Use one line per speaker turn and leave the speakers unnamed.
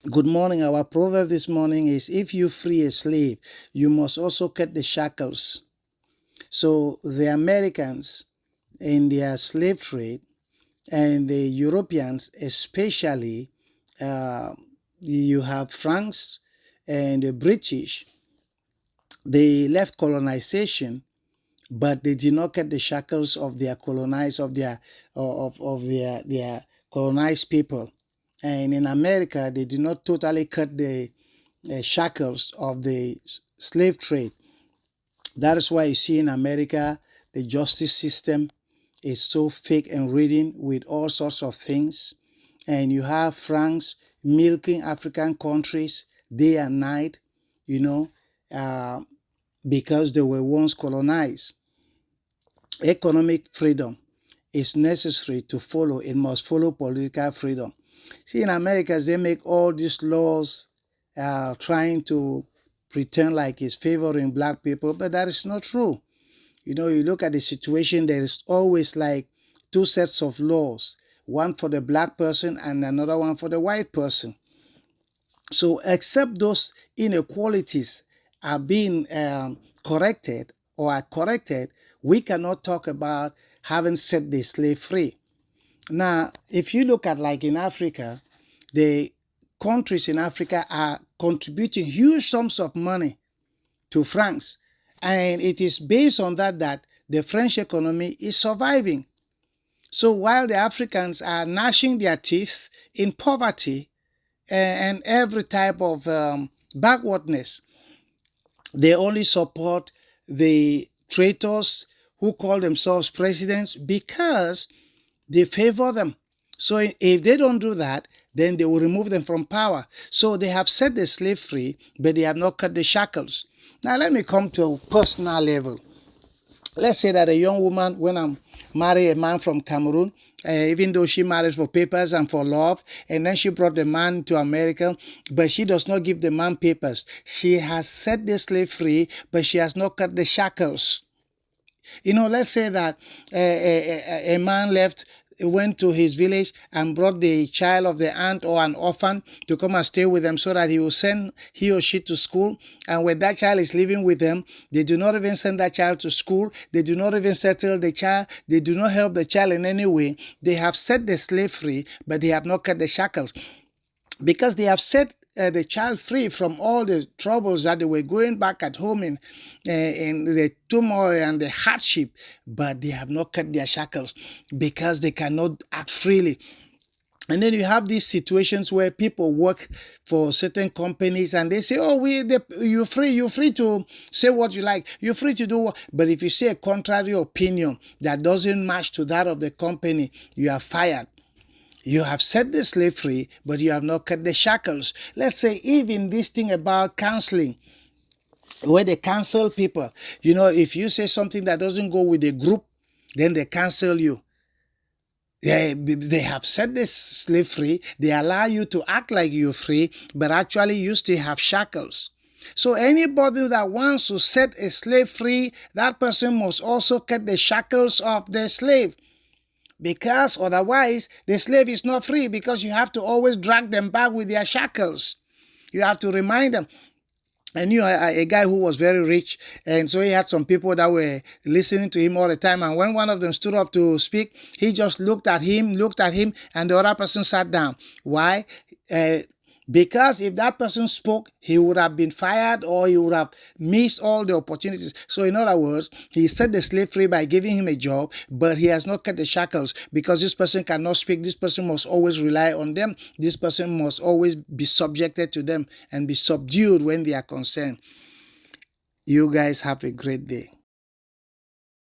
Good morning. Our proverb this morning is, if you free a slave, you must also cut the shackles. So the Americans in their slave trade and the Europeans especially, uh, you have France and the British, they left colonization, but they did not cut the shackles of their their colonized people. And in America, they did not totally cut the shackles of the slave trade. That is why you see in America, the justice system is so fake and ridden with all sorts of things. And you have France milking African countries day and night, you know, uh, because they were once colonized. Economic freedom is necessary to follow. It must follow political freedom. See, in America, they make all these laws trying to pretend like it's favoring black people, but that is not true. You know, you look at the situation, there is always like two sets of laws, one for the black person and another one for the white person. So except those inequalities are being corrected or are corrected, we cannot talk about having set the slave free. Now, if you look at like in Africa, the countries in Africa are contributing huge sums of money to France. And it is based on that the French economy is surviving. So while the Africans are gnashing their teeth in poverty and every type of backwardness, they only support the traitors who call themselves presidents because they favor them. So if they don't do that, then they will remove them from power. So they have set the slave free, but they have not cut the shackles. Now let me come to a personal level. Let's say that a young woman, when I'm marry a man from Cameroon, even though she marries for papers and for love, and then she brought the man to America, but she does not give the man papers. She has set the slave free, but she has not cut the shackles. You know, let's say that a man went to his village and brought the child of the aunt or an orphan to come and stay with them so that he will send he or she to school. And when that child is living with them, they do not even send that child to school. They do not even settle the child. They do not help the child in any way. They have set the slave free, but they have not cut the shackles because they have set the child free from all the troubles that they were going back at home in the turmoil and the hardship, but they have not cut their shackles because they cannot act freely. And then you have these situations where people work for certain companies and they say, "Oh, you're free to say what you like, you're free to do what." But if you say a contrary opinion that doesn't match to that of the company, you are fired. You have set the slave free, but you have not cut the shackles. Let's say even this thing about counseling, where they cancel people. You know, if you say something that doesn't go with the group, then they cancel you. They have set the slave free. They allow you to act like you're free, but actually you still have shackles. So anybody that wants to set a slave free, that person must also cut the shackles of the slave. Because otherwise, the slave is not free because you have to always drag them back with their shackles. You have to remind them. I knew a guy who was very rich, and so he had some people that were listening to him all the time. And when one of them stood up to speak, he just looked at him, and the other person sat down. Why? Because if that person spoke, he would have been fired or he would have missed all the opportunities. So in other words, he set the slave free by giving him a job, but he has not cut the shackles because this person cannot speak. This person must always rely on them. This person must always be subjected to them and be subdued when they are concerned. You guys have a great day.